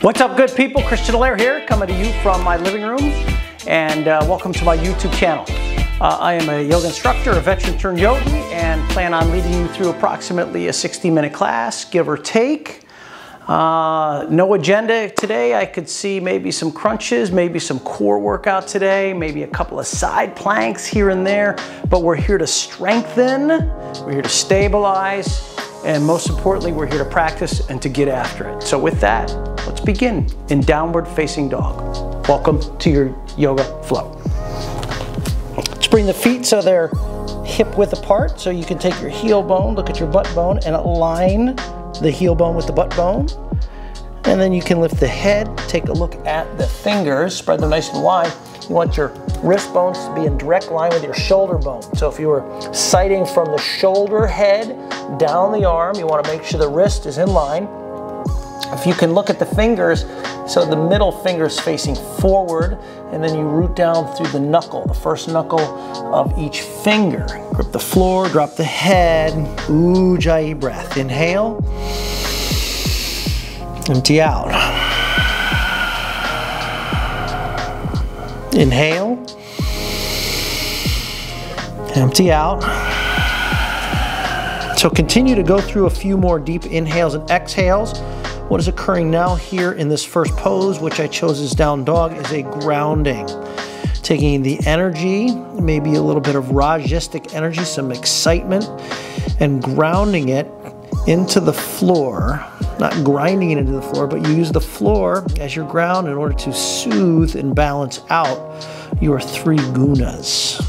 What's up, good people? Christian Allaire here, coming to you from my living room, and welcome to my YouTube channel. I am a yoga instructor, a veteran turned yogi, and plan on leading you through approximately a 60-minute class, give or take. No agenda today. I could see maybe some crunches, maybe some core workout today, maybe a couple of side planks here and there, but we're here to strengthen, we're here to stabilize, and most importantly, we're here to practice and to get after it. So with that, let's begin in downward facing dog. Welcome to your yoga flow. Let's bring the feet so they're hip width apart, so you can take your heel bone, look at your butt bone, and align the heel bone with the butt bone. And then you can lift the head, take a look at the fingers, spread them nice and wide. You want your wrist bones to be in direct line with your shoulder bone. So if you were sighting from the shoulder head down the arm, you want to make sure the wrist is in line. If you can look at the fingers, so the middle finger is facing forward, and then you root down through the knuckle, the first knuckle of each finger. Grip the floor, drop the head, Ujjayi breath. Inhale, empty out. Inhale, empty out. So continue to go through a few more deep inhales and exhales. What is occurring now here in this first pose, which I chose as down dog, is a grounding. Taking the energy, maybe a little bit of Rajasic energy, some excitement, and grounding it into the floor. Not grinding it into the floor, but you use the floor as your ground in order to soothe and balance out your three gunas.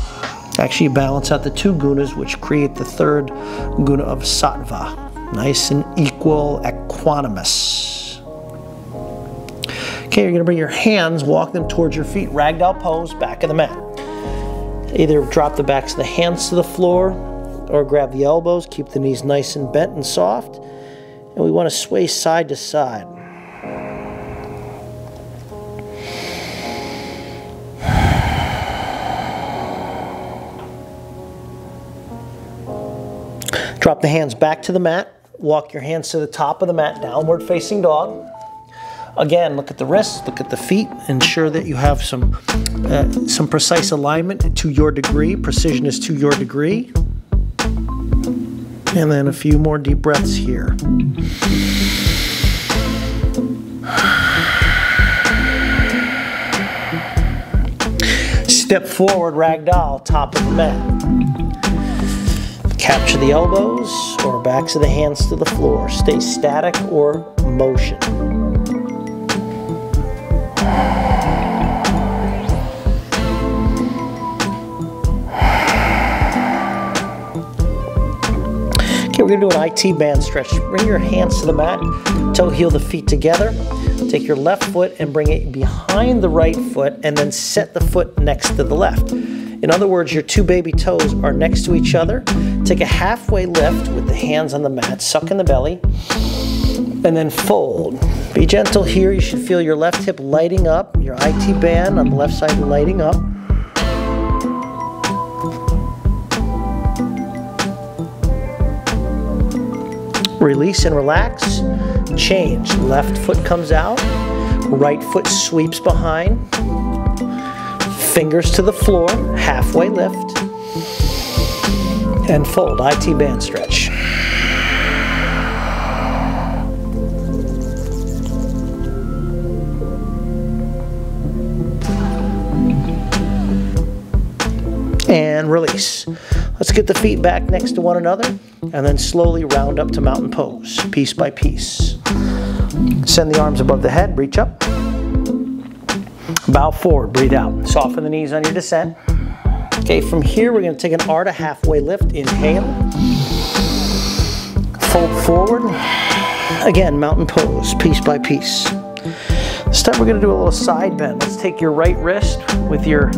Actually, you balance out the two gunas, which create the third guna of sattva. Nice and equal, equanimous. Okay, you're gonna bring your hands, walk them towards your feet, ragdoll pose, back of the mat. Either drop the backs of the hands to the floor or grab the elbows, keep the knees nice and bent and soft. And we want to sway side to side. Drop the hands back to the mat. Walk your hands to the top of the mat, downward facing dog. Again, look at the wrists, look at the feet. Ensure that you have some precise alignment to your degree. Precision is to your degree. And then a few more deep breaths here. Step forward, ragdoll, top of the mat. Capture the elbows or backs of the hands to the floor. Stay static or motion. Okay, we're gonna do an IT band stretch. Bring your hands to the mat, toe heel the feet together. Take your left foot and bring it behind the right foot, and then set the foot next to the left. In other words, your two baby toes are next to each other. Take a halfway lift with the hands on the mat, suck in the belly, and then fold. Be gentle here. You should feel your left hip lighting up, your IT band on the left side lighting up. Release and relax. Change. Left foot comes out. Right foot sweeps behind. Fingers to the floor. Halfway lift. And fold. IT band stretch. And release. Let's get the feet back next to one another and then slowly round up to mountain pose, piece by piece. Send the arms above the head, reach up. Bow forward, breathe out. Soften the knees on your descent. Okay, from here we're going to take an Ardha halfway lift. Inhale. Fold forward. Again, mountain pose, piece by piece. This time we're going to do a little side bend. Let's take your right wrist with your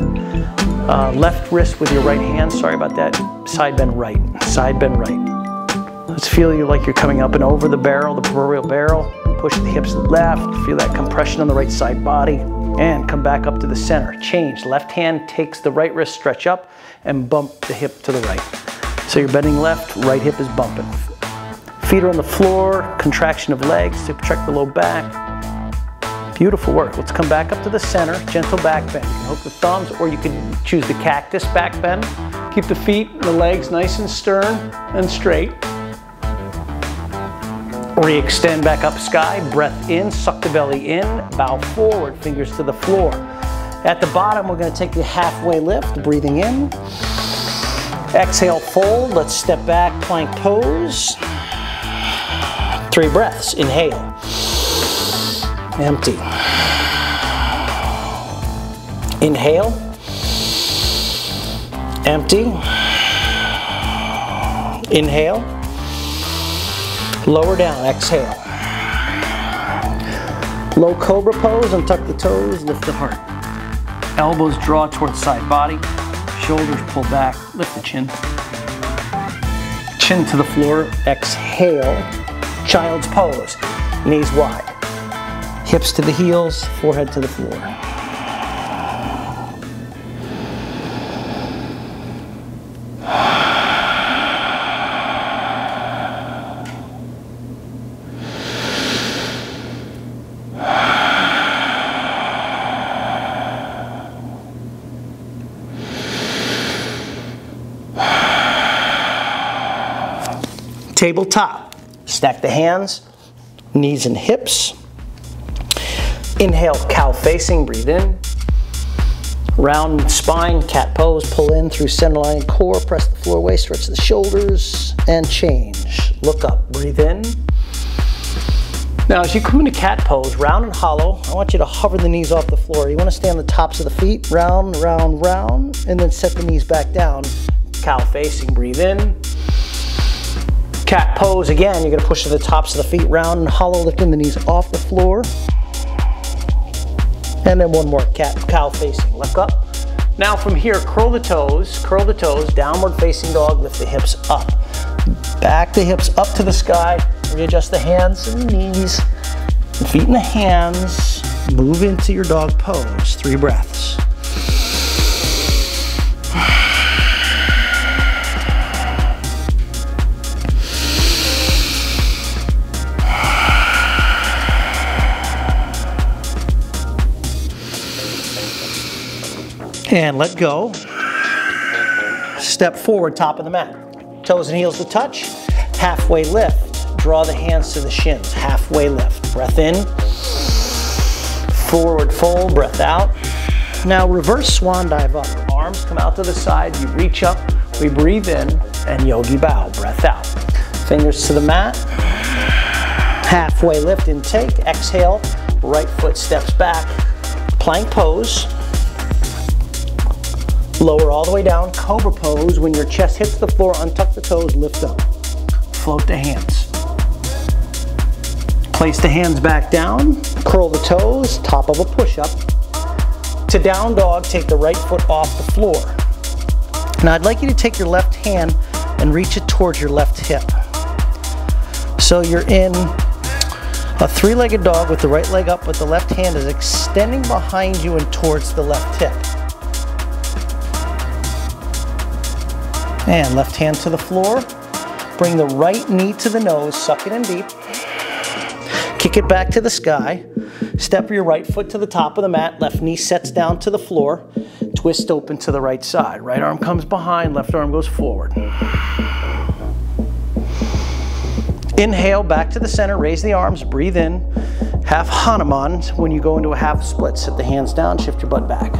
left wrist with your right hand. Sorry about that. Side bend right. Side bend right. Let's feel you like you're coming up and over the barrel, the proverbial barrel. Push the hips left. Feel that compression on the right side body. And come back up to the center. Change. Left hand takes the right wrist, stretch up, and bump the hip to the right. So you're bending left, right hip is bumping. Feet are on the floor, contraction of legs to contract the low back. Beautiful work. Let's come back up to the center, gentle back bend. You can hook the thumbs, or you can choose the cactus back bend. Keep the feet and the legs nice and stern and straight. Re-extend back up sky, breath in, suck the belly in, bow forward, fingers to the floor. At the bottom, we're going to take the halfway lift, breathing in. Exhale, fold. Let's step back, plank pose. 3 breaths. Inhale. Empty. Inhale. Empty. Inhale. Lower down. Exhale. Low cobra pose. Untuck the toes. Lift the heart. Elbows draw towards side body. Shoulders pull back. Lift the chin. Chin to the floor. Exhale. Child's pose. Knees wide. Hips to the heels. Forehead to the floor. Tabletop. Stack the hands, knees and hips. Inhale, cow facing, breathe in. Round spine, cat pose, pull in through center line and core, press the floor away, stretch the shoulders, and change. Look up, breathe in. Now as you come into cat pose, round and hollow, I want you to hover the knees off the floor. You want to stay on the tops of the feet, round, round, round, and then set the knees back down. Cow facing, breathe in. Cat pose, again, you're going to push to the tops of the feet, round and hollow, lifting the knees off the floor. And then one more, cow facing, look up. Now from here, curl the toes, downward facing dog, lift the hips up. Back the hips up to the sky, readjust the hands and the knees, the feet and the hands, move into your dog pose, 3 breaths. And let go. Step forward, top of the mat. Toes and heels to touch. Halfway lift. Draw the hands to the shins. Halfway lift. Breath in. Forward fold, breath out. Now reverse swan dive up. Arms come out to the side. You reach up. We breathe in and yogi bow. Breath out. Fingers to the mat. Halfway lift, intake. Exhale. Right foot steps back. Plank pose. Lower all the way down, cobra pose. When your chest hits the floor, untuck the toes, lift up. Float the hands. Place the hands back down, curl the toes, top of a push-up. To down dog, take the right foot off the floor. Now I'd like you to take your left hand and reach it towards your left hip. So you're in a 3-legged dog with the right leg up, but the left hand is extending behind you and towards the left hip. And left hand to the floor. Bring the right knee to the nose, suck it in deep. Kick it back to the sky. Step your right foot to the top of the mat. Left knee sets down to the floor. Twist open to the right side. Right arm comes behind, left arm goes forward. Inhale, back to the center, raise the arms, breathe in. Half Hanuman. When you go into a half split, sit the hands down, shift your butt back.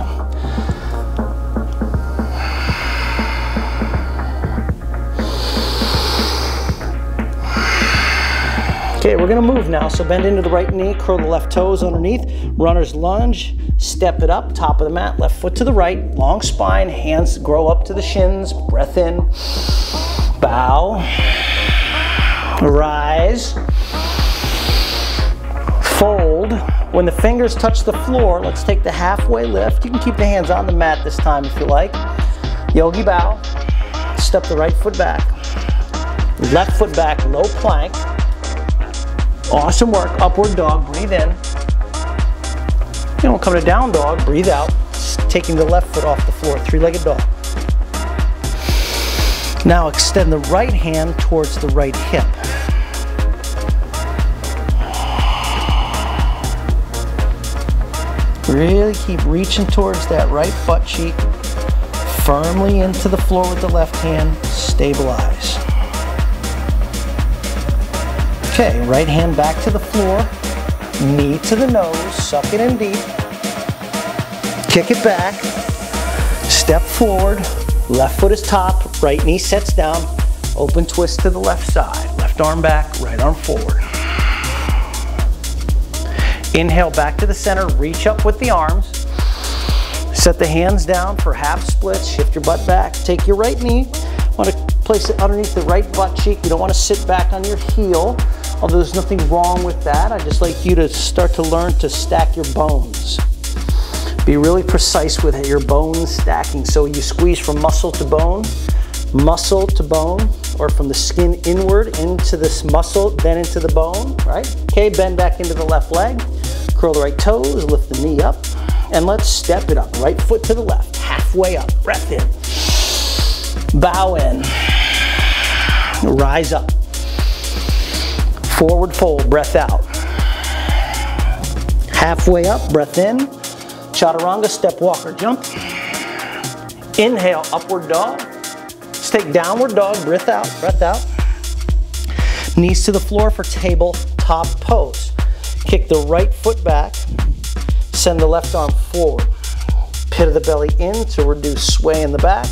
Okay, we're gonna move now, so bend into the right knee, curl the left toes underneath, runner's lunge, step it up, top of the mat, left foot to the right, long spine, hands grow up to the shins, breath in, bow, rise, fold. When the fingers touch the floor, let's take the halfway lift. You can keep the hands on the mat this time if you like. Yogi bow, step the right foot back, left foot back, low plank. Awesome work, upward dog, breathe in. Then we'll come to down dog, breathe out, taking the left foot off the floor, 3-legged dog. Now extend the right hand towards the right hip. Really keep reaching towards that right butt cheek, firmly into the floor with the left hand, stabilize. Okay, right hand back to the floor, knee to the nose, suck it in deep, kick it back, step forward, left foot is top, right knee sets down, open twist to the left side, left arm back, right arm forward. Inhale back to the center, reach up with the arms. Set the hands down for half splits, shift your butt back. Take your right knee, want to place it underneath the right butt cheek. You don't want to sit back on your heel, although there's nothing wrong with that. I'd just like you to start to learn to stack your bones. Be really precise with your bone stacking. So you squeeze from muscle to bone, or from the skin inward into this muscle, then into the bone, right? Okay, bend back into the left leg, curl the right toes, lift the knee up, and let's step it up. Right foot to the left, halfway up, breath in, bow in, rise up, forward fold, breath out, halfway up, breath in, chaturanga, step, walker, jump, inhale, upward dog, take downward dog, breath out, knees to the floor for tabletop pose. Kick the right foot back, send the left arm forward. Pit of the belly in to reduce sway in the back.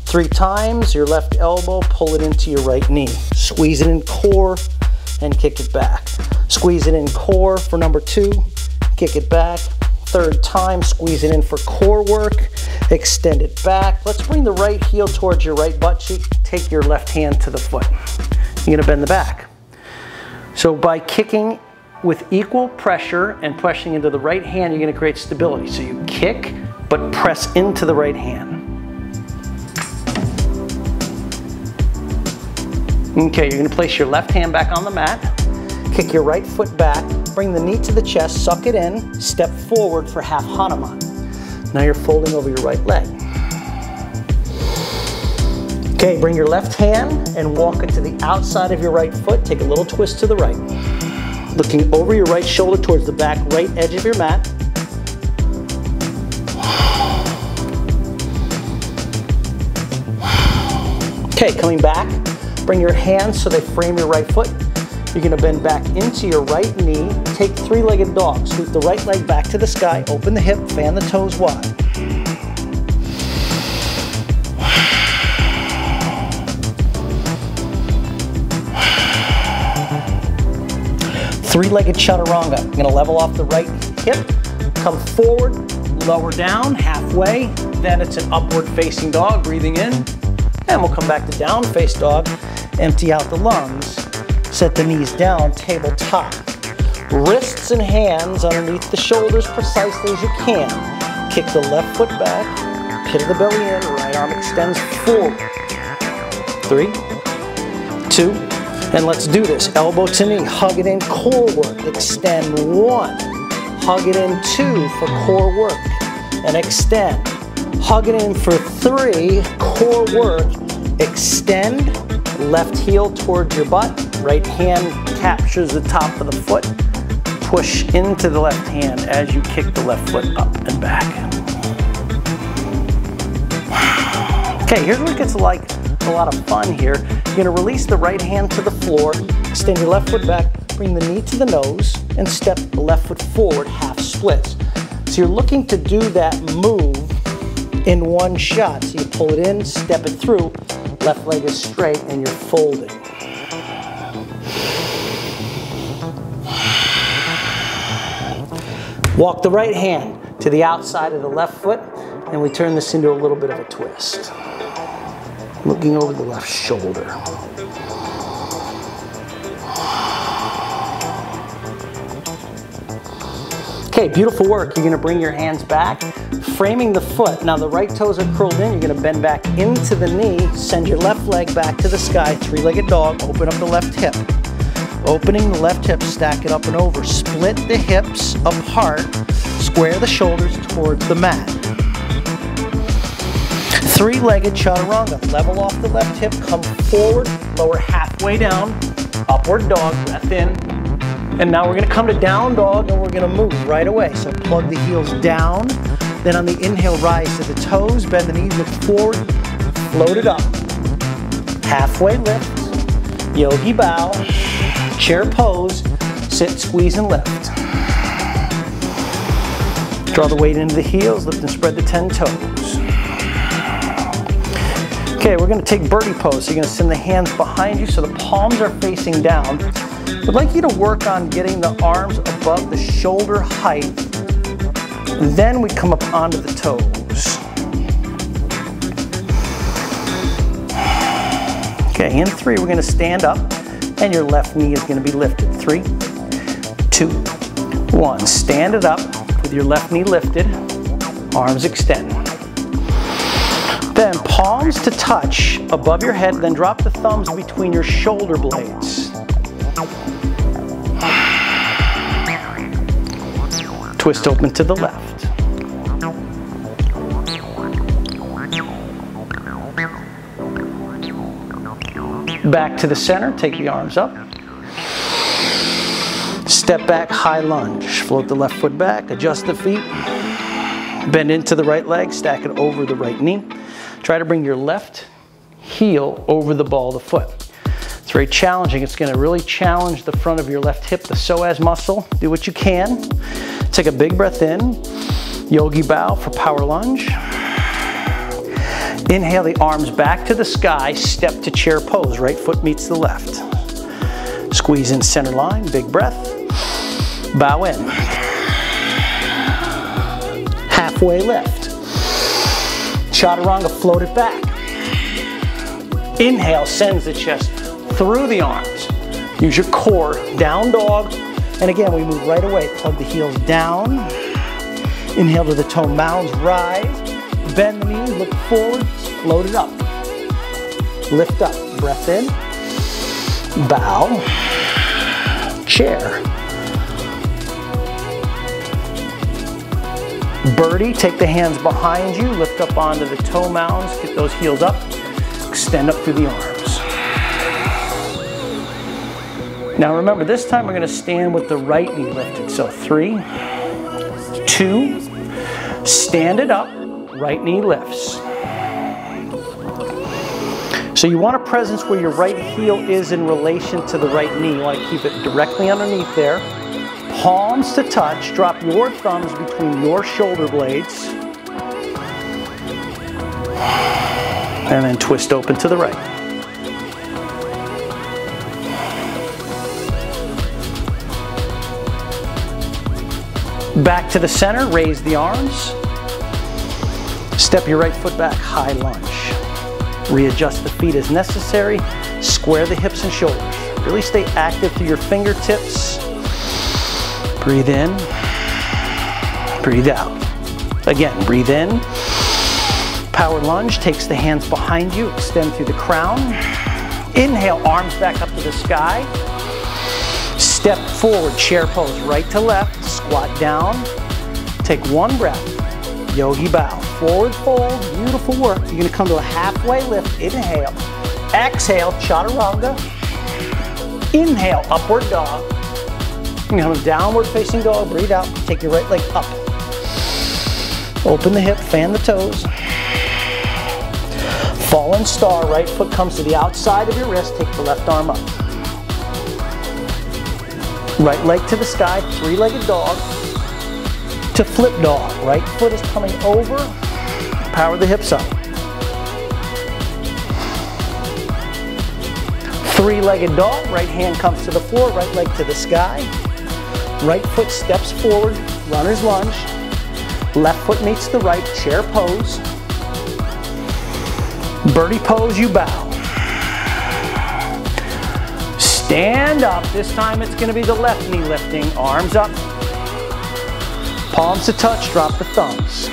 3 times, your left elbow, pull it into your right knee. Squeeze it in core and kick it back. Squeeze it in core for number 2, kick it back. 3rd time, squeeze it in for core work, extend it back. Let's bring the right heel towards your right butt cheek. Take your left hand to the foot. You're gonna bend the back. So by kicking with equal pressure and pushing into the right hand, you're gonna create stability. So you kick, but press into the right hand. Okay, you're gonna place your left hand back on the mat, kick your right foot back, bring the knee to the chest, suck it in, step forward for half Hanuman. Now you're folding over your right leg. Okay, bring your left hand and walk it to the outside of your right foot. Take a little twist to the right. Looking over your right shoulder towards the back right edge of your mat. Okay, coming back, bring your hands so they frame your right foot. You're gonna bend back into your right knee, take 3-legged dog. Sweep the right leg back to the sky, open the hip, fan the toes wide. Three-legged chaturanga. I'm gonna level off the right hip, come forward, lower down, halfway, then it's an upward facing dog, breathing in, and we'll come back to down face dog, empty out the lungs. Set the knees down, tabletop. Wrists and hands underneath the shoulders precisely as you can. Kick the left foot back, pit of the belly in, right arm extends forward. 3, 2, and let's do this. Elbow to knee, hug it in, core work. Extend 1, hug it in 2 for core work, and extend. Hug it in for 3, core work, extend, left heel towards your butt. Right hand captures the top of the foot. Push into the left hand as you kick the left foot up and back. Okay, here's where it gets like a lot of fun here. You're gonna release the right hand to the floor, extend your left foot back, bring the knee to the nose, and step the left foot forward, half splits. So you're looking to do that move in one shot. So you pull it in, step it through, left leg is straight, and you're folding. Walk the right hand to the outside of the left foot, and we turn this into a little bit of a twist. Looking over the left shoulder. Okay, beautiful work. You're gonna bring your hands back, framing the foot. Now the right toes are curled in. You're gonna bend back into the knee, send your left leg back to the sky, 3-legged dog, open up the left hip. Opening the left hip, stack it up and over. Split the hips apart, square the shoulders towards the mat. 3-legged chaturanga. Level off the left hip, come forward, lower halfway down, upward dog, breath in, And now we're gonna come to down dog and we're gonna move right away. So plug the heels down, then on the inhale, rise to the toes, bend the knees, look forward, float it up. Halfway lift, yogi bow, chair pose, sit, squeeze, and lift. Draw the weight into the heels, lift and spread the 10 toes. Okay, we're gonna take Birdy Pose. So you're gonna send the hands behind you so the palms are facing down. I'd like you to work on getting the arms above the shoulder height. Then we come up onto the toes. Okay, in 3, we're gonna stand up and your left knee is gonna be lifted. 3, 2, 1. Stand it up with your left knee lifted, arms extend. Then palms to touch above your head, then drop the thumbs between your shoulder blades. Twist open to the left. Back to the center, take the arms up. Step back, high lunge. Float the left foot back, adjust the feet. Bend into the right leg, stack it over the right knee. Try to bring your left heel over the ball of the foot. It's very challenging. It's going to really challenge the front of your left hip, the psoas muscle. Do what you can. Take a big breath in. Yogi bow for power lunge. Inhale the arms back to the sky, step to chair pose. Right foot meets the left. Squeeze in center line, big breath. Bow in. Halfway lift. Chaturanga, float it back. Inhale sends the chest through the arms. Use your core, down dog. And again, we move right away. Plug the heels down. Inhale to the toe mounds, rise. Bend the knees, look forward, float it up. Lift up, breath in. Bow. Chair. Birdy, take the hands behind you, lift up onto the toe mounds, get those heels up, extend up through the arms. Now remember, this time we're going to stand with the right knee lifted. So 3, 2, stand it up, right knee lifts. So you want a presence where your right heel is in relation to the right knee. You want to keep it directly underneath there. Palms to touch, drop your thumbs between your shoulder blades. And then twist open to the right. Back to the center, raise the arms. Step your right foot back, high lunge. Readjust the feet as necessary. Square the hips and shoulders. Really stay active through your fingertips. Breathe in, breathe out. Again, breathe in. Power lunge, takes the hands behind you, extend through the crown. Inhale, arms back up to the sky. Step forward, chair pose, right to left, squat down. Take one breath, yogi bow. Forward fold, beautiful work. You're gonna come to a halfway lift, inhale. Exhale, chaturanga. Inhale, upward dog. You're gonna have a downward facing dog, breathe out, take your right leg up. Open the hip, fan the toes. Fallen star, right foot comes to the outside of your wrist, take the left arm up. Right leg to the sky, 3-legged dog. To flip dog, right foot is coming over, power the hips up. 3-legged dog, right hand comes to the floor, right leg to the sky. Right foot steps forward, runner's lunge. Left foot meets the right, chair pose. Birdy pose, you bow. Stand up. This time it's going to be the left knee lifting. Arms up. Palms to touch, drop the thumbs.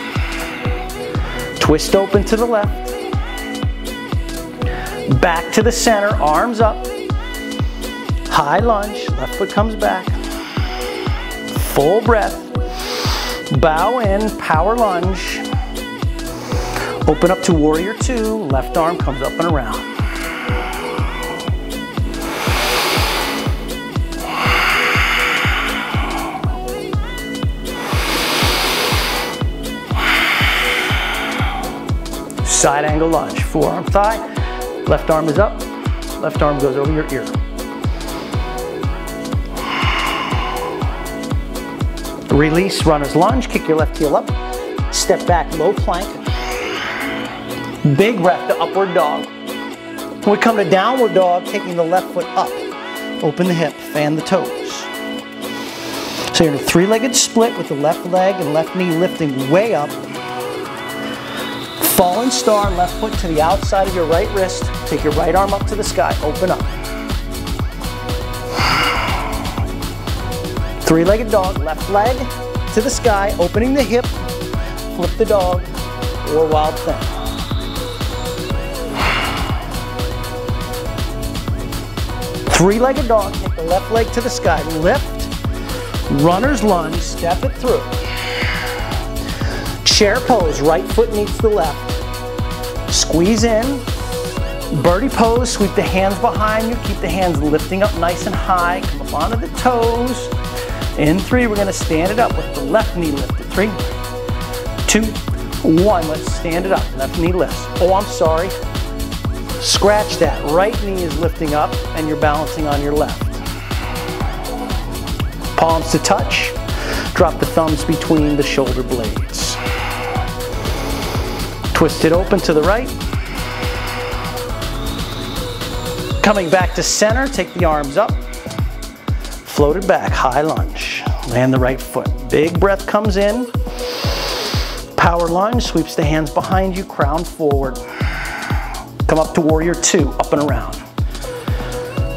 Twist open to the left. Back to the center, arms up. High lunge, left foot comes back. Full breath. Bow in, power lunge. Open up to warrior 2, left arm comes up and around. Side angle lunge, forearm thigh, left arm is up, left arm goes over your ear. Release, runner's lunge, kick your left heel up, step back, low plank. Big breath to upward dog. When we come to downward dog, taking the left foot up, open the hip, fan the toes. So you're in a three-legged split with the left leg and left knee lifting way up. Fallen star, left foot to the outside of your right wrist. Take your right arm up to the sky, open up. Three-legged dog, left leg to the sky, opening the hip, flip the dog, or wild thing. Three-legged dog, take the left leg to the sky, lift, runner's lunge, step it through. Chair pose, right foot meets the left. Squeeze in, birdie pose, sweep the hands behind you, keep the hands lifting up nice and high, come up onto the toes. In 3, we're gonna stand it up with the left knee lifted. 3, 2, 1, let's stand it up, left knee lifts. Oh, I'm sorry. Scratch that, right knee is lifting up and you're balancing on your left. Palms to touch, drop the thumbs between the shoulder blades. Twist it open to the right. Coming back to center, take the arms up. Float it back, high lunge. Land the right foot. Big breath comes in. Power lunge, sweeps the hands behind you, crown forward. Come up to warrior 2, up and around.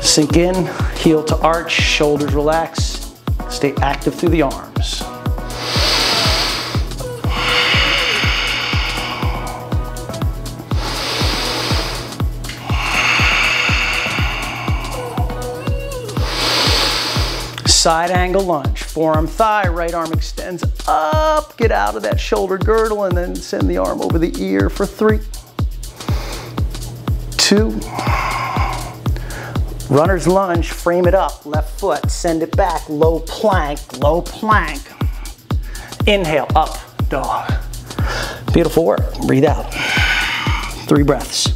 Sink in, heel to arch, shoulders relax. Stay active through the arms. Side angle lunge, forearm thigh, right arm extends up, get out of that shoulder girdle and then send the arm over the ear for 3, 2, runner's lunge, frame it up, left foot, send it back, low plank, inhale, up, dog. Beautiful work, breathe out, 3 breaths.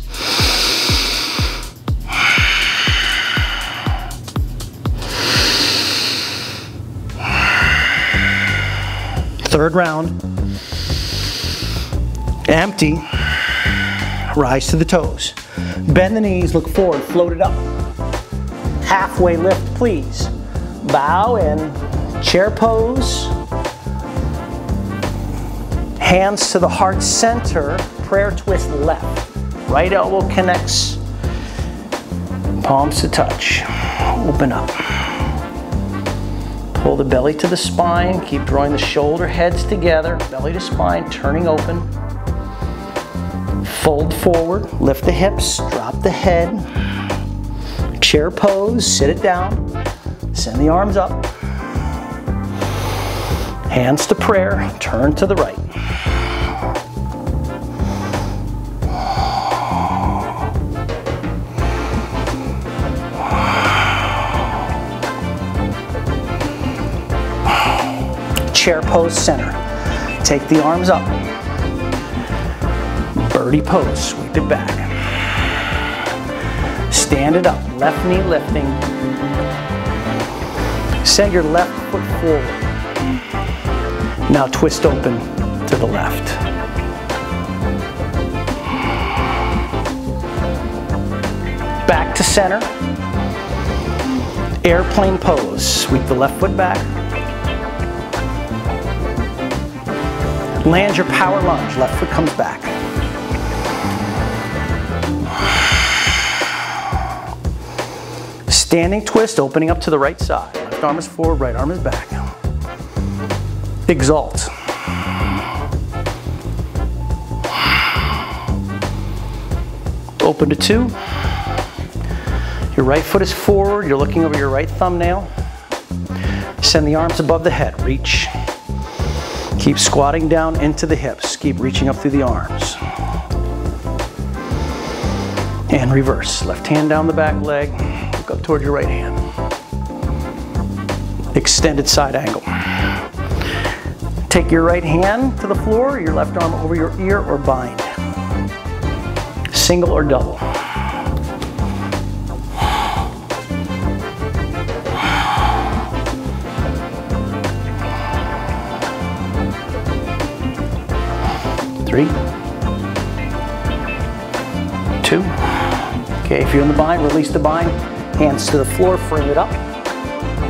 Third round, empty, rise to the toes. Bend the knees, look forward, float it up. Halfway lift, please. Bow in, chair pose. Hands to the heart center, prayer twist left. Right elbow connects, palms to touch. Open up. Pull the belly to the spine, keep drawing the shoulder heads together, belly to spine, turning open. Fold forward, lift the hips, drop the head. Chair pose, sit it down, send the arms up. Hands to prayer, turn to the right. Chair pose center. Take the arms up. Birdie pose, sweep it back. Stand it up, left knee lifting. Send your left foot forward. Now twist open to the left. Back to center. Airplane pose, sweep the left foot back. Land your power lunge, left foot comes back. Standing twist, opening up to the right side. Left arm is forward, right arm is back. Exalt. Open to 2. Your right foot is forward, you're looking over your right thumbnail. Send the arms above the head, reach. Keep squatting down into the hips. Keep reaching up through the arms. And reverse. Left hand down the back leg. Look up toward your right hand. Extended side angle. Take your right hand to the floor, your left arm over your ear or bind. single or double. Three, two. Okay, if you're in the bind, release the bind. Hands to the floor, frame it up.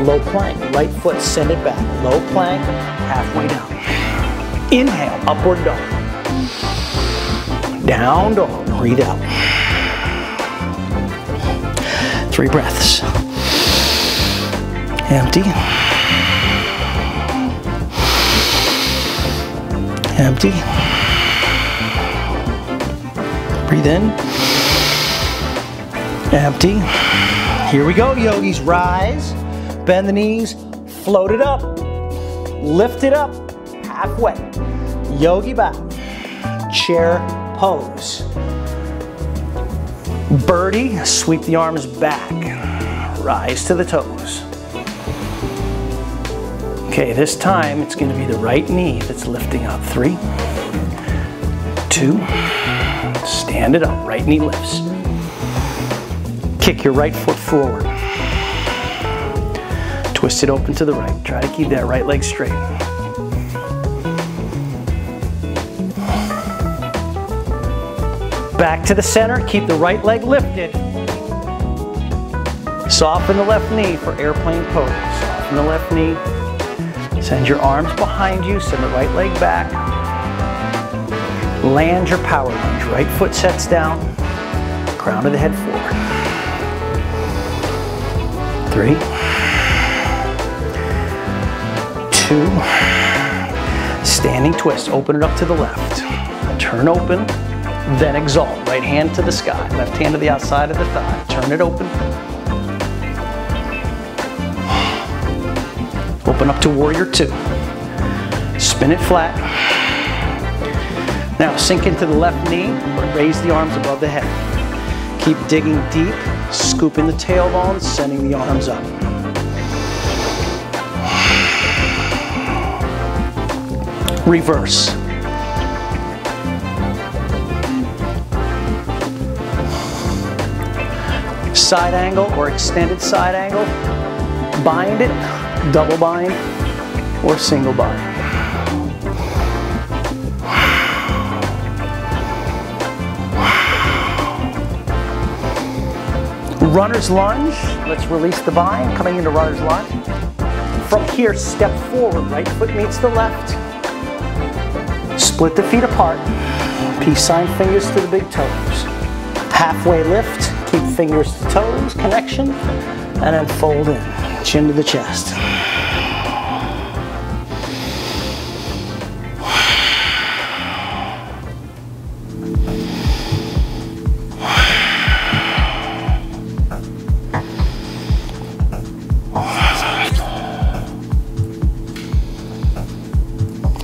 Low plank, right foot, send it back. Low plank, halfway down. Inhale, upward dog. Down dog, breathe out. 3 breaths. Empty. Empty. Breathe in. Empty. Here we go, yogis. Rise, bend the knees, float it up, lift it up, halfway. Yogi bow, chair pose. Birdie, sweep the arms back, rise to the toes. Okay, this time it's going to be the right knee that's lifting up. 3, 2, stand it up, right knee lifts. Kick your right foot forward. Twist it open to the right. Try to keep that right leg straight. Back to the center, keep the right leg lifted. Soften the left knee for airplane pose. Soften the left knee. Send your arms behind you, send the right leg back. Land your power lunge. Right foot sets down, crown of the head forward. 3, 2, standing twist, open it up to the left. Turn open, then exalt. Right hand to the sky, left hand to the outside of the thigh. Turn it open. Open up to warrior 2. Spin it flat. Now sink into the left knee, but raise the arms above the head. Keep digging deep, scooping the tailbone, sending the arms up. Reverse. Side angle or extended side angle. Bind it, double bind, or single bind. Runner's lunge. Let's release the bind, coming into runner's lunge. From here, step forward. Right foot meets the left. Split the feet apart. Peace sign fingers to the big toes. Halfway lift. Keep fingers to toes, connection, and then fold in. Chin to the chest.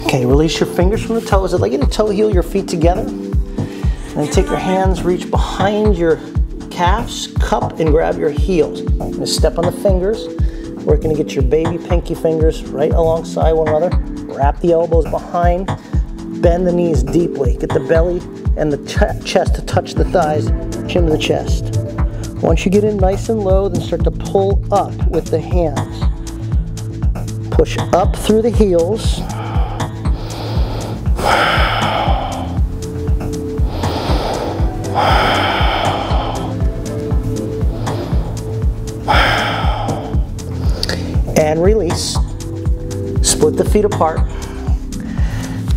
Okay, release your fingers from the toes. I'd like you to toe heel your feet together. And then take your hands, reach behind your calves, cup, and grab your heels. You're going to step on the fingers. We're going to get your baby pinky fingers right alongside one another. Wrap the elbows behind. Bend the knees deeply. Get the belly and the chest to touch the thighs, chin to the chest. Once you get in nice and low, then start to pull up with the hands. Push up through the heels. And release. Split the feet apart.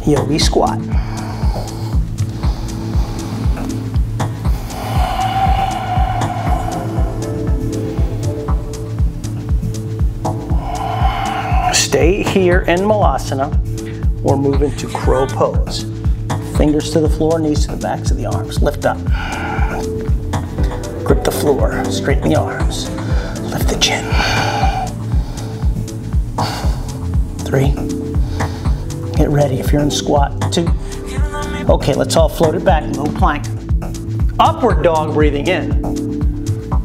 Yogi squat. Stay here in Malasana or move into crow pose. Fingers to the floor, knees to the backs of the arms. Lift up. Grip the floor, straighten the arms. Lift the chin. 3. Get ready if you're in squat. 2. Okay, let's all float it back. Low plank. Upward dog, breathing in.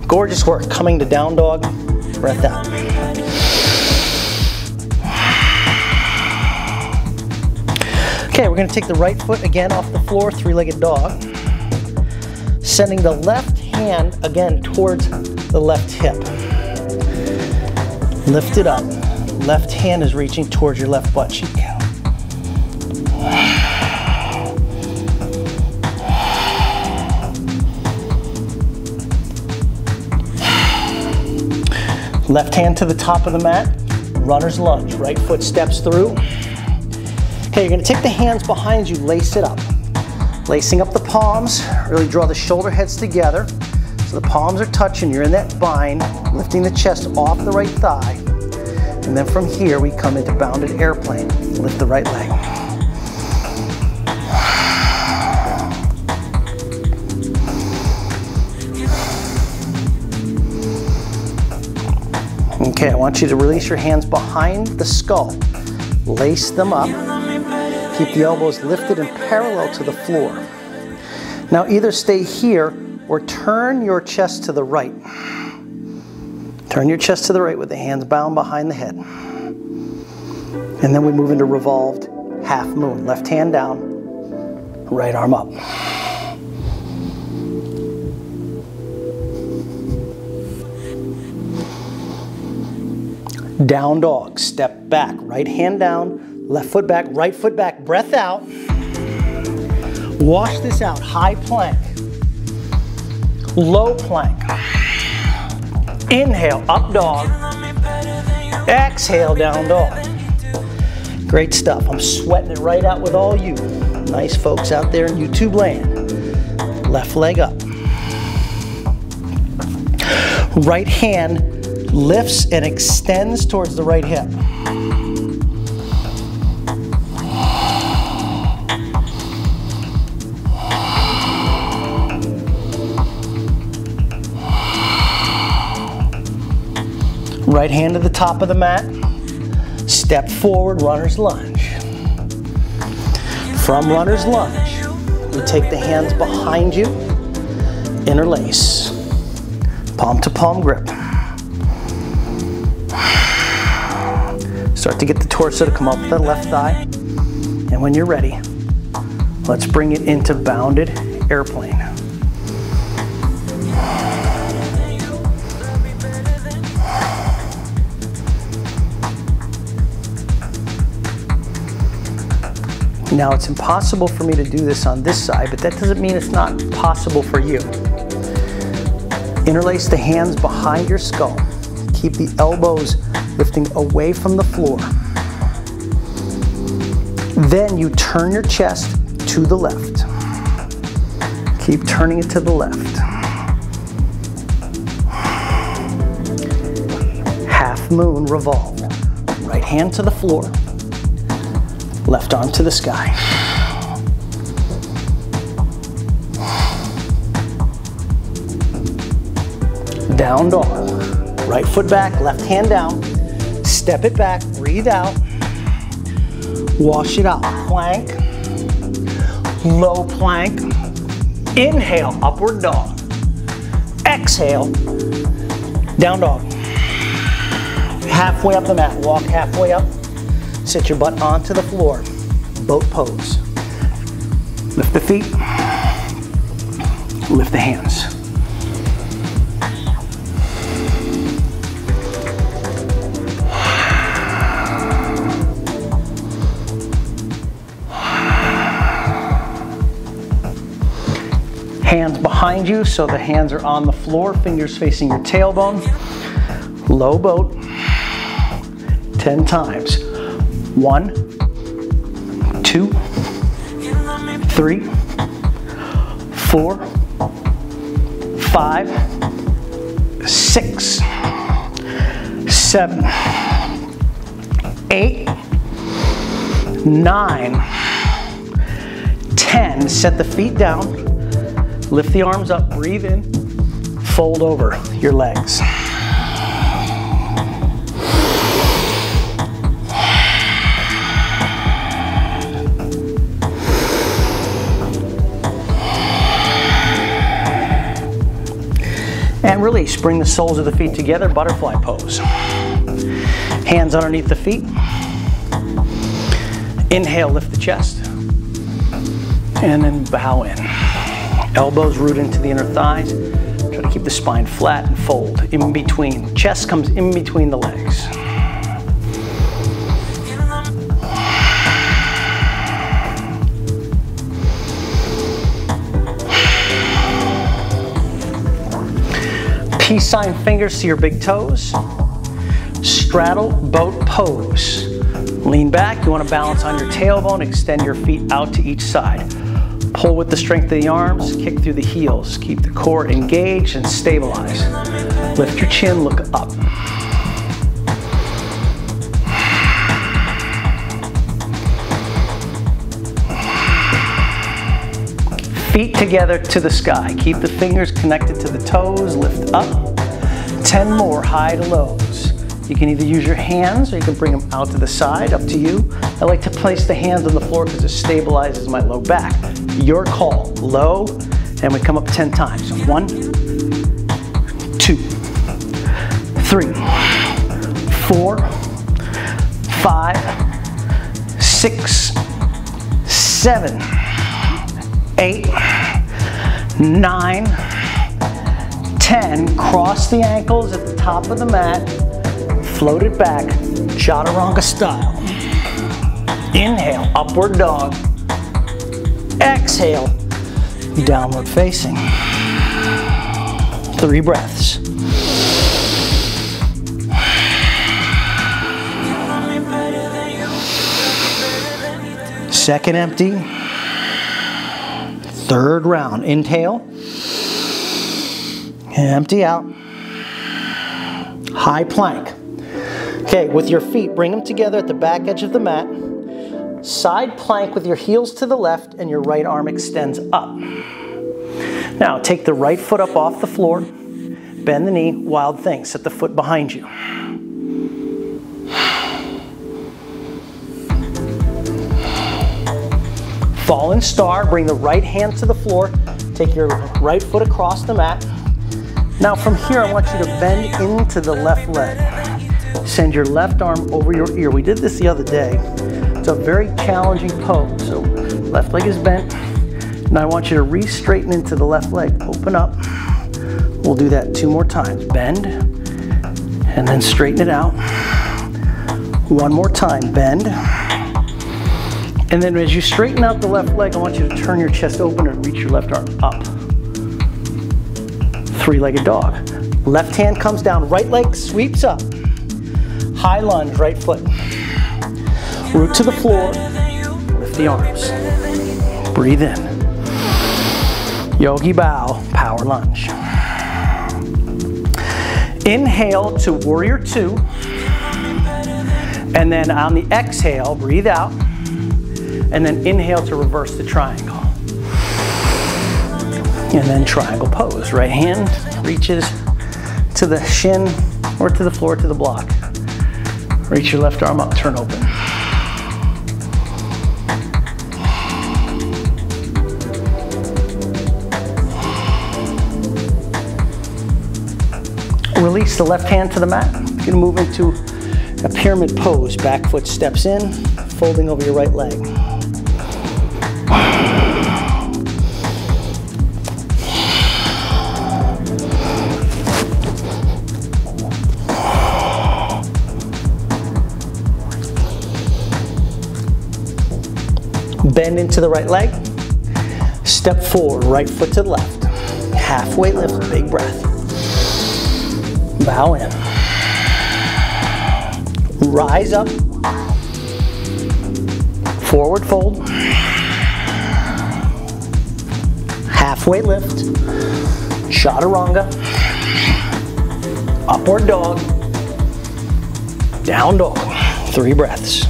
Gorgeous work. Coming to down dog. Breath out. Okay, we're going to take the right foot again off the floor, 3-legged dog. sending the left hand again towards the left hip. Lift it up. Left hand is reaching towards your left butt cheek. Left hand to the top of the mat, runner's lunge. Right foot steps through. Okay, you're gonna take the hands behind you, lace it up. Lacing up the palms, really draw the shoulder heads together. So the palms are touching, you're in that bind, lifting the chest off the right thigh. And then from here, we come into bounded airplane. Lift the right leg. Okay, I want you to release your hands behind the skull. Lace them up. Keep the elbows lifted and parallel to the floor. Now either stay here or turn your chest to the right. Turn your chest to the right with the hands bound behind the head. And then we move into revolved half moon. Left hand down, right arm up. Down dog, step back, right hand down, left foot back, right foot back, breath out. Wash this out, high plank, low plank. Inhale, up dog. Exhale, down dog. Great stuff. I'm sweating it right out with all you nice folks out there in YouTube land. Left leg up. Right hand lifts and extends towards the right hip. Right hand to the top of the mat. Step forward, runner's lunge. From runner's lunge, you take the hands behind you, interlace, palm to palm grip. Start to get the torso to come up the left thigh. And when you're ready, let's bring it into bounded airplane. Now it's impossible for me to do this on this side, but that doesn't mean it's not possible for you. Interlace the hands behind your skull. Keep the elbows lifting away from the floor. Then you turn your chest to the left. Keep turning it to the left. Half moon revolved. Right hand to the floor. Left arm to the sky. Down dog. Right foot back, left hand down. Step it back, breathe out. Wash it out. Plank. Low plank. Inhale, upward dog. Exhale, down dog. Halfway up the mat, walk halfway up. Sit your butt onto the floor. Boat pose. Lift the feet. Lift the hands. Hands behind you so the hands are on the floor, fingers facing your tailbone. Low boat. 10 times. 1, 2, 3, 4, 5, 6, 7, 8, 9, 10. Set the feet down. Lift the arms up, breathe in, fold over your legs. And release, bring the soles of the feet together, butterfly pose. Hands underneath the feet. Inhale, lift the chest. And then bow in. Elbows root into the inner thighs. Try to keep the spine flat and fold in between. Chest comes in between the legs. Peace sign fingers to your big toes. Straddle boat pose. Lean back, you want to balance on your tailbone, extend your feet out to each side. Pull with the strength of the arms, kick through the heels. Keep the core engaged and stabilize. Lift your chin, look up. Feet together to the sky. Keep the fingers connected to the toes, lift up. 10 more high to lows. You can either use your hands or you can bring them out to the side, up to you. I like to place the hands on the floor because it stabilizes my low back. Your call, low, and we come up 10 times. 1, 2, 3, 4, 5, 6, 7, 8, 9, 10. Cross the ankles at the top of the mat. Float it back, chaturanga style. Inhale, upward dog. Exhale, downward facing. 3 breaths. Second empty. Third round. Inhale. Empty out. High plank. Okay, with your feet, bring them together at the back edge of the mat. Side plank with your heels to the left and your right arm extends up. Now, take the right foot up off the floor. Bend the knee, wild thing. Set the foot behind you. Fallen star, bring the right hand to the floor. Take your right foot across the mat. Now from here, I want you to bend into the left leg. Send your left arm over your ear. We did this the other day. It's a very challenging pose. So left leg is bent. Now I want you to re-straighten into the left leg. Open up. We'll do that 2 more times. Bend, and then straighten it out. 1 more time, bend. And then as you straighten out the left leg, I want you to turn your chest open and reach your left arm up. 3-legged dog. Left hand comes down, right leg sweeps up. High lunge, right foot. Root to the floor, lift the arms. Breathe in. Yogi bow, power lunge. Inhale to warrior 2. And then on the exhale, breathe out. And then inhale to reverse the triangle. And then triangle pose. Right hand reaches to the shin or to the floor, to the block. Reach your left arm up, turn open. Release the left hand to the mat. You're going to move into a pyramid pose. Back foot steps in, folding over your right leg. Bend into the right leg. Step forward, right foot to the left. Halfway lift, big breath. Bow in. Rise up. Forward fold. Halfway lift. Chaturanga. Upward dog. Down dog. 3 breaths.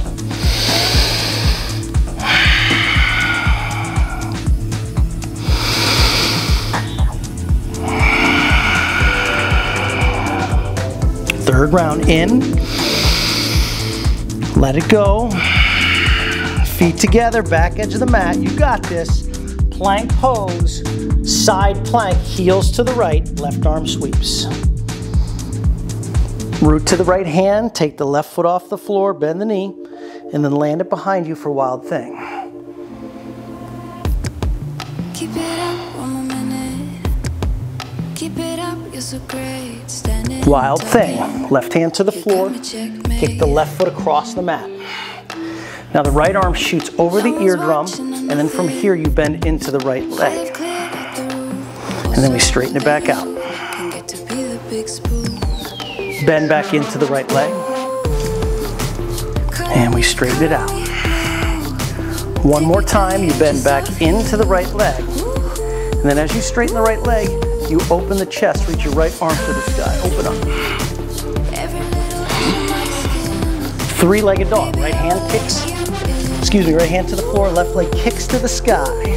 Third round in. Let it go. Feet together, back edge of the mat. You got this. Plank pose. Side plank, heels to the right, left arm sweeps. Root to the right hand, take the left foot off the floor, bend the knee, and then land it behind you for wild thing. Keep it up one more minute. Wild thing. Left hand to the floor. Kick the left foot across the mat. Now the right arm shoots over the eardrum, and then from here you bend into the right leg. And then we straighten it back out. Bend back into the right leg. And we straighten it out. One more time, you bend back into the right leg. And then as you straighten the right leg, you open the chest, reach your right arm to the sky. Open up. Three-legged dog. Right hand kicks, right hand to the floor, left leg kicks to the sky.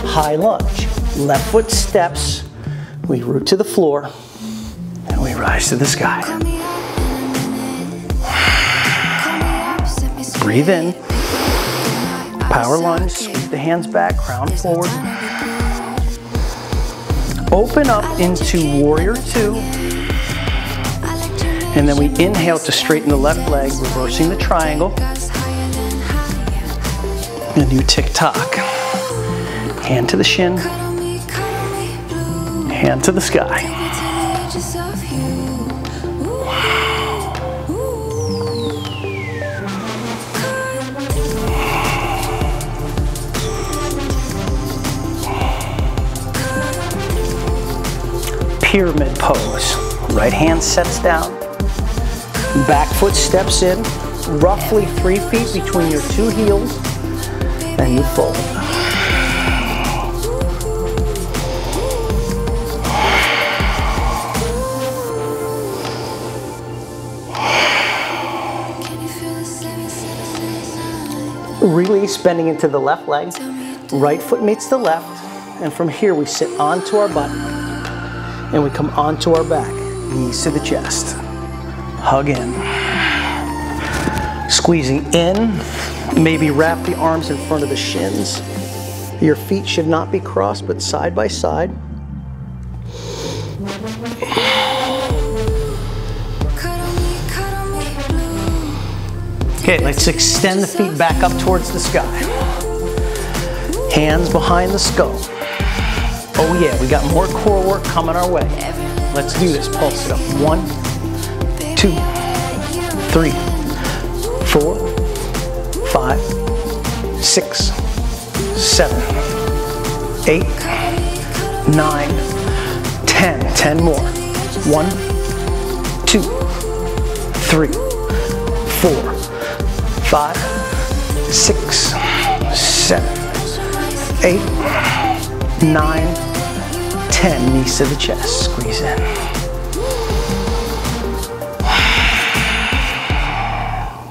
High lunge. Left foot steps, we root to the floor, and we rise to the sky. Breathe in. Power lunge, sweep the hands back, crown forward. Open up into warrior two. And then we inhale to straighten the left leg, reversing the triangle. And you tick-tock. Hand to the shin. Hand to the sky. Pyramid pose. Right hand sets down. Back foot steps in. Roughly 3 feet between your two heels. And you fold. Release, bending into the left leg. Right foot meets the left. And from here we sit onto our butt. And we come onto our back. Knees to the chest. Hug in. Squeezing in. Maybe wrap the arms in front of the shins. Your feet should not be crossed, but side by side. Okay, let's extend the feet back up towards the sky. Hands behind the skull. Oh yeah, we got more core work coming our way. Let's do this. Pulse it up. 1, 2, 3, 4, 5, 6, 7, 8, 9, 10. 10 more. 1, 2, 3, 4, 5, 6, 7, 8, 9, 10. Knees to the chest. Squeeze in.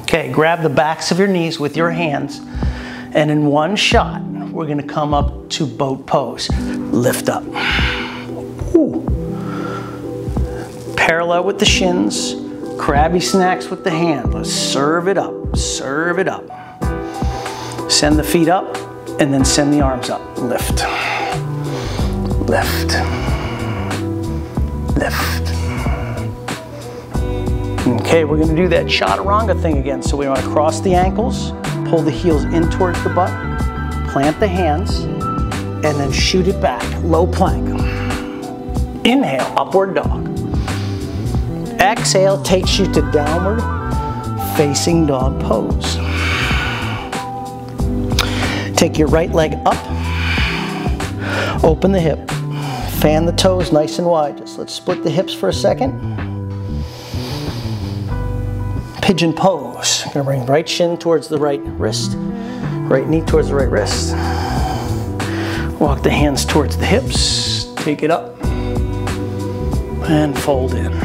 Okay, grab the backs of your knees with your hands, and in one shot, we're gonna come up to boat pose. Lift up. Ooh. Parallel with the shins, crabby snacks with the hand. Let's serve it up, serve it up. Send the feet up, and then send the arms up. Lift, lift, lift. Okay, we're gonna do that chaturanga thing again. So we wanna cross the ankles, pull the heels in towards the butt, plant the hands, and then shoot it back, low plank. Inhale, upward dog. Exhale takes you to downward facing dog pose. Take your right leg up, open the hip, fan the toes nice and wide. Just let's split the hips for a second. Pigeon pose. Gonna bring right shin towards the right wrist, right knee towards the right wrist. Walk the hands towards the hips, take it up, and fold in.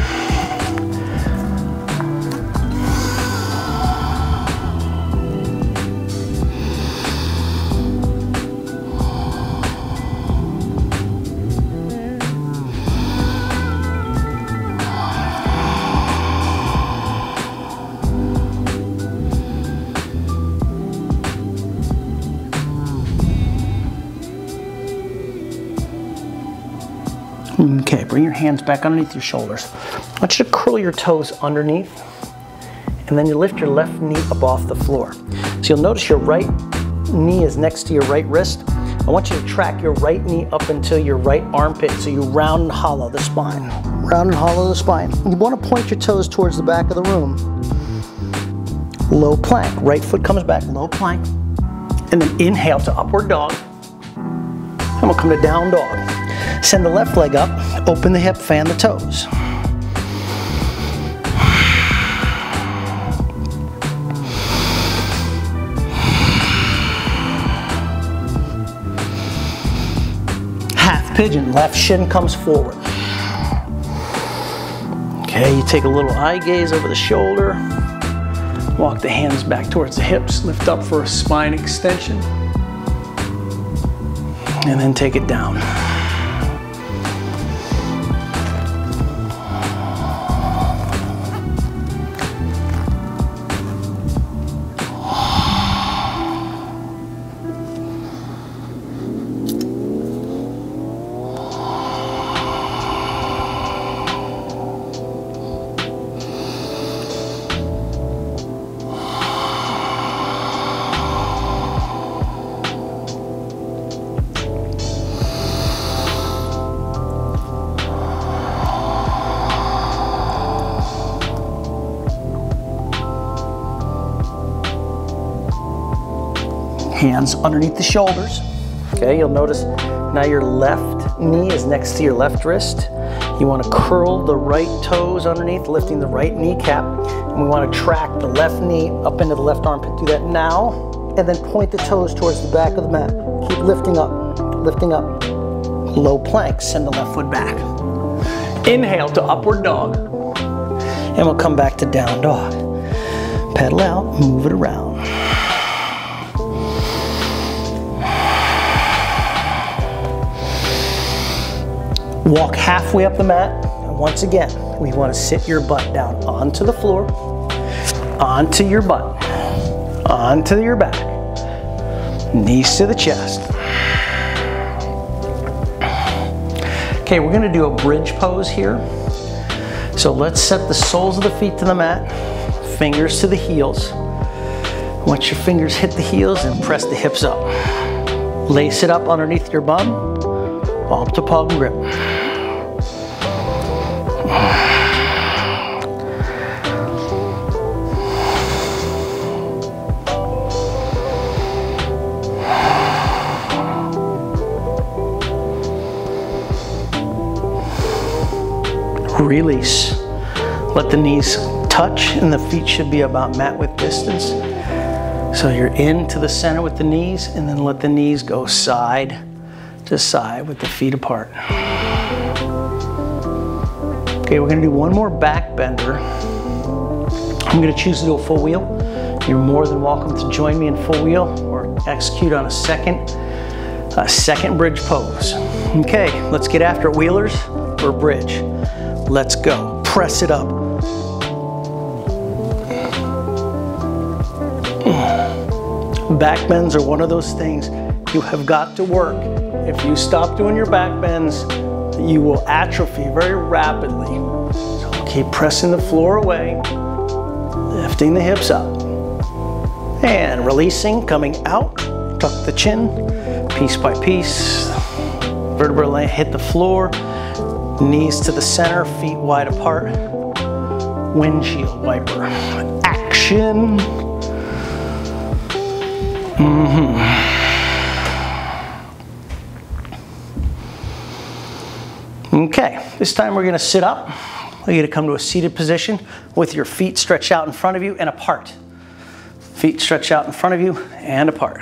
Okay, bring your hands back underneath your shoulders. I want you to curl your toes underneath, and then you lift your left knee up off the floor. So you'll notice your right knee is next to your right wrist. I want you to track your right knee up until your right armpit so you round and hollow the spine. Round and hollow the spine. You want to point your toes towards the back of the room. Low plank. Right foot comes back, low plank. And then inhale to upward dog. And we'll come to down dog. Send the left leg up, open the hip, fan the toes. Half pigeon, left shin comes forward. Okay, you take a little eye gaze over the shoulder. Walk the hands back towards the hips, lift up for a spine extension. And then take it down. Hands underneath the shoulders. Okay, you'll notice now your left knee is next to your left wrist. You want to curl the right toes underneath, lifting the right kneecap. And we want to track the left knee up into the left armpit. Do that now, and then point the toes towards the back of the mat. Keep lifting up, lifting up. Low plank, send the left foot back. Inhale to upward dog. And we'll come back to down dog. Pedal out, move it around. Walk halfway up the mat, and once again, we want to sit your butt down onto the floor, onto your butt, onto your back, knees to the chest. Okay, we're going to do a bridge pose here. So let's set the soles of the feet to the mat, fingers to the heels. Once your fingers hit the heels, and press the hips up. Lace it up underneath your bum, palm to palm grip. Release. Let the knees touch and the feet should be about mat width distance. So you're into the center with the knees, and then let the knees go side to side with the feet apart. Okay, we're gonna do one more back bender. I'm gonna choose to do a full wheel. You're more than welcome to join me in full wheel or execute on a second bridge pose. Okay, let's get after it. Wheelers or bridge. Let's go. Press it up. Back bends are one of those things you have got to work. If you stop doing your back bends, you will atrophy very rapidly. So keep pressing the floor away, lifting the hips up, and releasing, coming out. Tuck the chin, piece by piece. Vertebrae hit the floor, knees to the center, feet wide apart. Windshield wiper. Action. Okay, this time we're gonna sit up. We're gonna come to a seated position with your feet stretched out in front of you and apart. Feet stretched out in front of you and apart.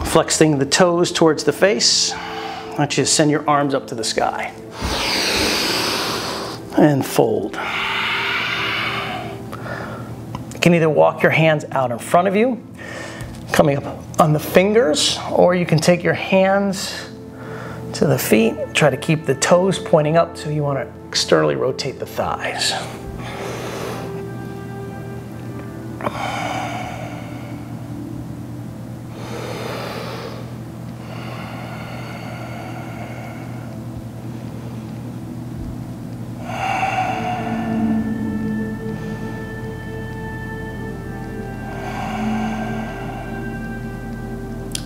Flexing the toes towards the face. I want you to send your arms up to the sky. And fold. You can either walk your hands out in front of you, coming up on the fingers, or you can take your hands to the feet. Try to keep the toes pointing up, so you want to externally rotate the thighs.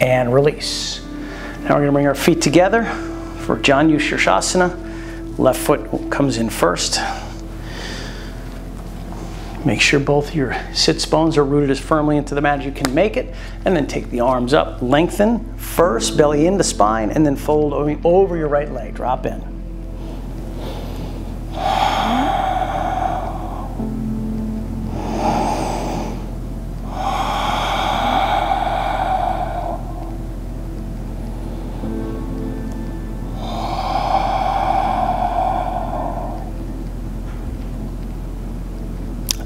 and release. Now we're going to bring our feet together for Janu Shirshasana. Left foot comes in first. Make sure both your sits bones are rooted as firmly into the mat as you can make it, and then take the arms up. Lengthen first, belly into spine, and then fold over your right leg. Drop in.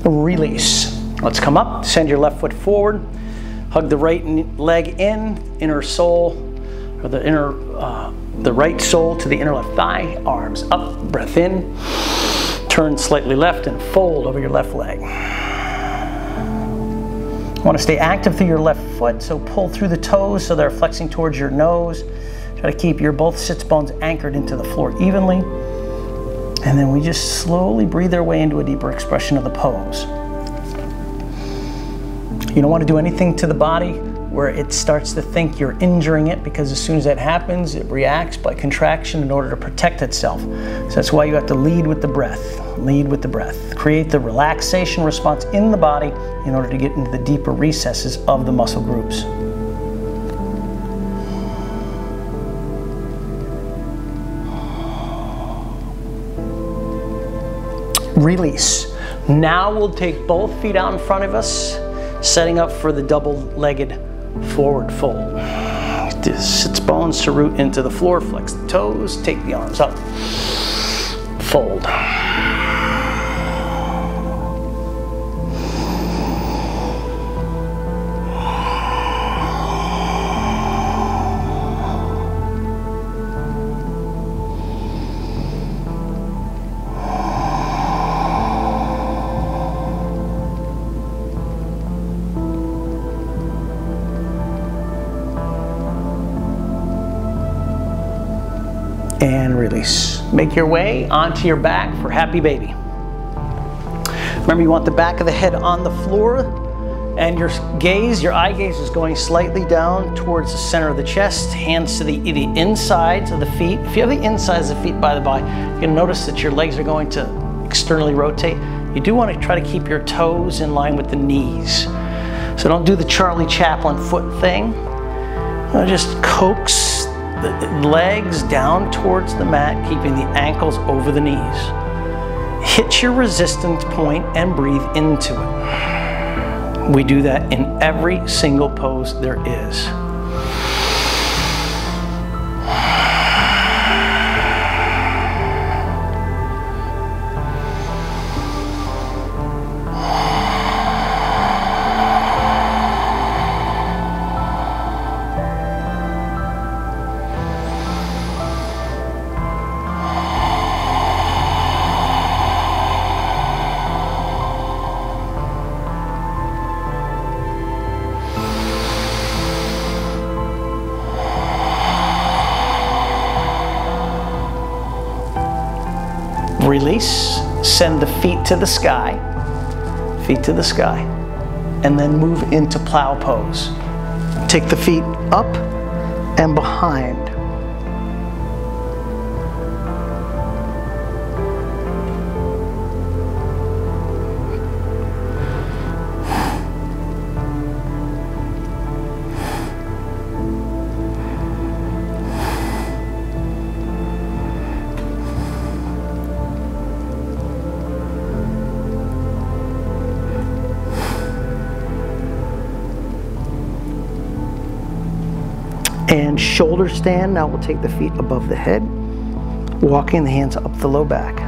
Release. Let's come up, send your left foot forward, hug the right leg in, inner sole, or the right sole to the inner left thigh, arms up, breath in, turn slightly left and fold over your left leg. You want to stay active through your left foot, so pull through the toes so they're flexing towards your nose. Try to keep your both sits bones anchored into the floor evenly. And then we just slowly breathe our way into a deeper expression of the pose. You don't want to do anything to the body where it starts to think you're injuring it, because as soon as that happens, it reacts by contraction in order to protect itself. So that's why you have to lead with the breath. Lead with the breath. Create the relaxation response in the body in order to get into the deeper recesses of the muscle groups. Release. Now we'll take both feet out in front of us, setting up for the double-legged forward fold. The sits bones to root into the floor, flex the toes, take the arms up, fold. And release. Make your way onto your back for happy baby. Remember, you want the back of the head on the floor, and your eye gaze is going slightly down towards the center of the chest, hands to the insides of the feet. If you have the insides of the feet, by the by, you're gonna notice that your legs are going to externally rotate. You do want to try to keep your toes in line with the knees. So don't do the Charlie Chaplin foot thing. Just coax the legs down towards the mat, keeping the ankles over the knees. Hit your resistance point and breathe into it. We do that in every single pose there is. Release, send the feet to the sky, and then move into Plow Pose. Take the feet up and behind. And shoulder stand. Now we'll take the feet above the head, walking the hands up the low back.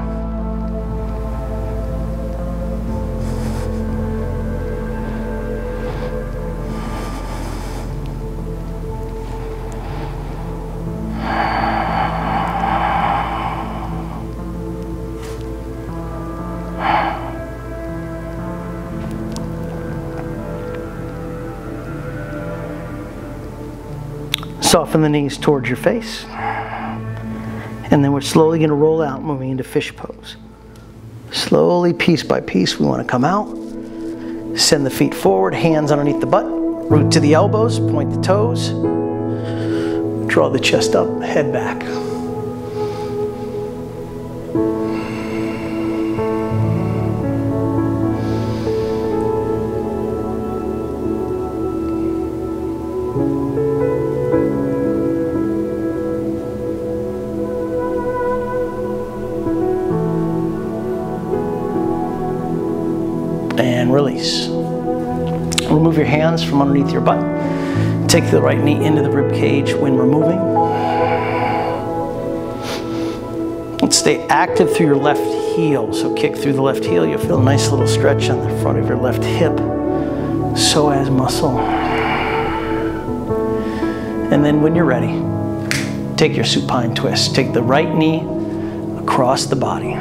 Soften the knees towards your face. And then we're slowly going to roll out, moving into fish pose. Slowly, piece by piece, we want to come out. Send the feet forward, hands underneath the butt. Root to the elbows, point the toes. Draw the chest up, head back. And release. Remove your hands from underneath your butt. Take the right knee into the rib cage when removing. And stay active through your left heel. So kick through the left heel. You'll feel a nice little stretch on the front of your left hip. Psoas muscle. And then when you're ready, take your supine twist. Take the right knee across the body.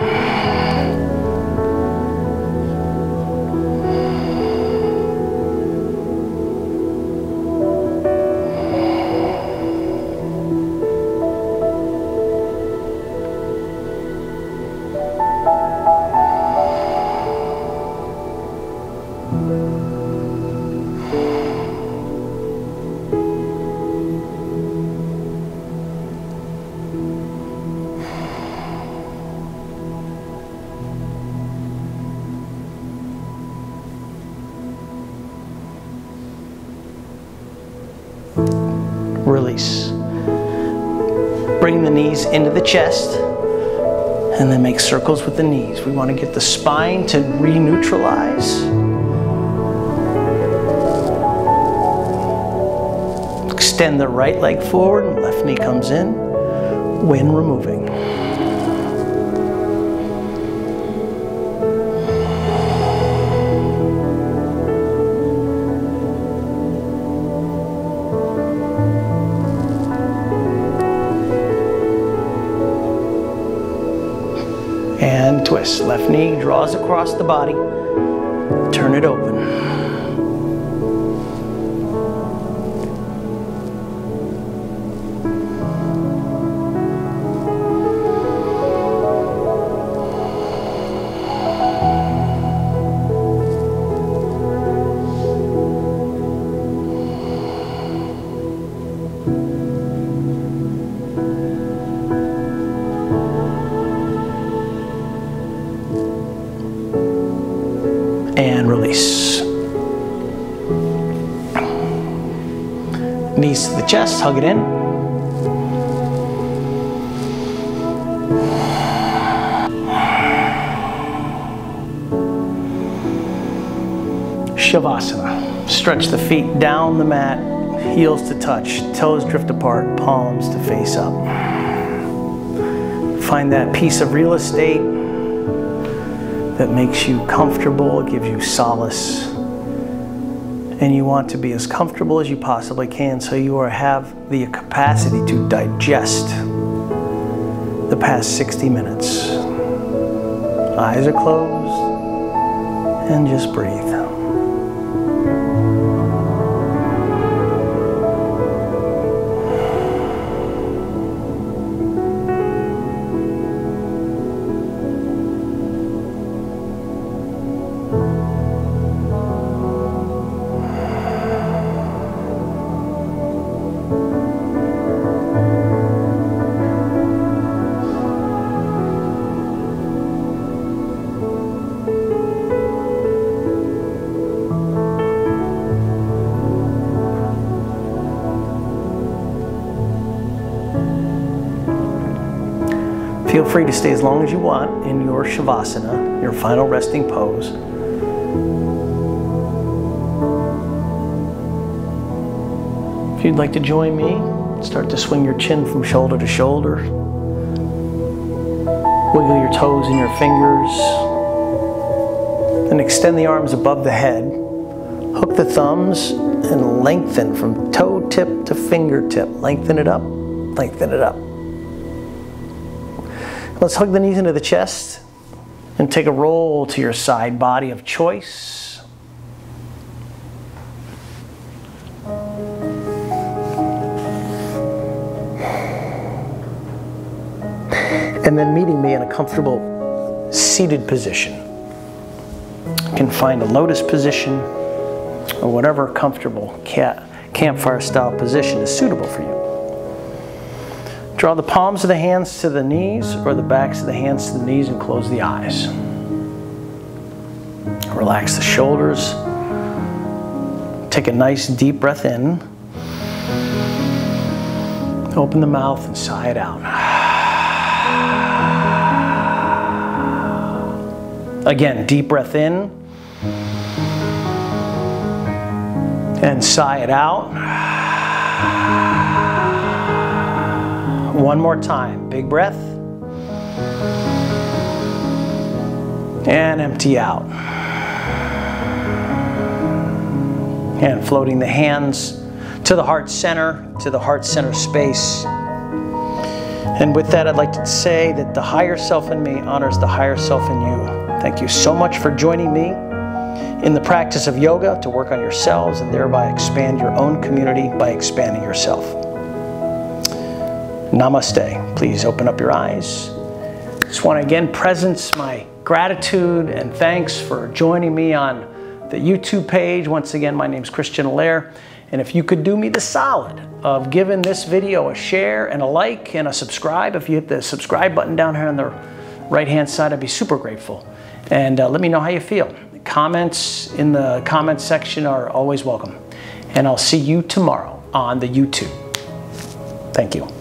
Release. Bring the knees into the chest and then make circles with the knees. We want to get the spine to re-neutralize. Extend the right leg forward and left knee comes in when removing. And twist. Left knee draws across the body. Turn it open. And release. Knees to the chest, hug it in. Shavasana. Stretch the feet down the mat, heels to touch, toes drift apart, palms to face up. Find that piece of real estate that makes you comfortable, it gives you solace. And you want to be as comfortable as you possibly can so you have the capacity to digest the past 60 minutes. Eyes are closed and just breathe. Feel free to stay as long as you want in your Shavasana, your final resting pose. If you'd like to join me, start to swing your chin from shoulder to shoulder. Wiggle your toes and your fingers. Then extend the arms above the head. Hook the thumbs and lengthen from toe tip to fingertip. Lengthen it up, lengthen it up. Let's hug the knees into the chest and take a roll to your side body of choice. And then meeting me in a comfortable seated position. You can find a lotus position or whatever comfortable campfire style position is suitable for you. Draw the palms of the hands to the knees or the backs of the hands to the knees and close the eyes. Relax the shoulders. Take a nice deep breath in. Open the mouth and sigh it out. Again, deep breath in. And sigh it out. One more time. Big breath. And empty out. And floating the hands to the heart center space. And with that, I'd like to say that the higher self in me honors the higher self in you. Thank you so much for joining me in the practice of yoga to work on yourselves and thereby expand your own community by expanding yourself. Namaste. Please open up your eyes. Just want to again presence my gratitude and thanks for joining me on the YouTube page. Once again, my name is Christian Allaire, and if you could do me the solid of giving this video a share and a like and a subscribe, if you hit the subscribe button down here on the right hand side, I'd be super grateful. And let me know how you feel. Comments in the comment section are always welcome. And I'll see you tomorrow on the YouTube. Thank you.